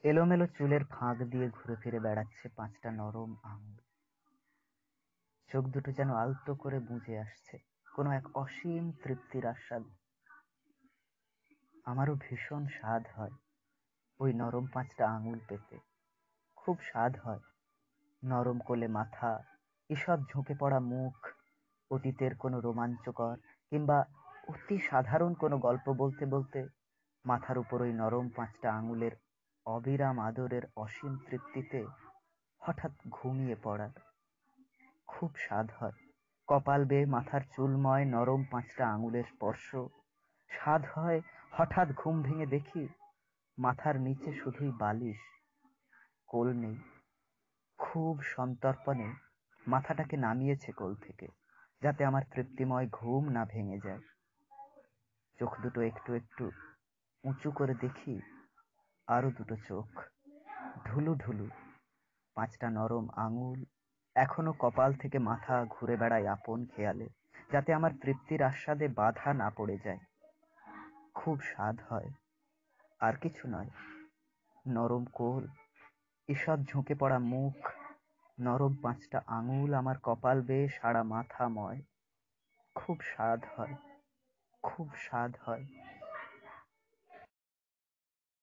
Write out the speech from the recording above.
এলোমেলো চুলের ফাঁক দিয়ে ঘুরে ফিরে বেড়াচ্ছে পাঁচটা নরম আঙুল। চোখ দুটো যেন আলতো করে বুজে আসছে কোনো এক অসীম তৃপ্তির আস্বাদ। আমারও ভীষণ স্বাদ হয় ওই নরম পাঁচটা আঙুল পেতে। খুব স্বাদ হয় নরম কোলে মাথা, ঈষৎ ঝুঁকে পড়া মুখ, অতীতের কোনো রোমাঞ্চকর কিংবা অতি সাধারণ কোনো গল্প বলতে বলতে মাথার উপর ওই নরম পাঁচটা আঙুলের অবিরাম আদরের অসীম তৃপ্তিতে হঠাৎ ঘুমিয়ে পড়ার। খুব স্বাদ হয় কপাল বেয়ে মাথার চুলময় নরম পাঁচটা আঙুলের স্পর্শ। স্বাদ হয় হঠাৎ ঘুম ভেঙে দেখি মাথার নিচে শুধুই বালিশ, কোল নেই। খুব সন্তর্পণে মাথাটাকে নামিয়েছে কোল থেকে, যাতে আমার তৃপ্তিময় ঘুম না ভেঙে যায়। চোখ দুটো একটু একটু উঁচু করে দেখি, আরো দুটো চোখ, ঢুলু ঢুলু পাঁচটা নরম আঙুল এখনো কপাল থেকে মাথা ঘুরে বেড়ায় আপন খেয়ালে, যাতে আমার তৃপ্তির আস্বাদে বাধা না পড়ে যায়। খুব স্বাদ হয়, আর কিছু নয়। নরম কোল, ঈষৎ ঝুঁকে পড়া মুখ, নরম পাঁচটা আঙুল আমার কপাল বেয়ে সারা মাথাময়। খুব স্বাদ হয়, খুব স্বাদ হয়।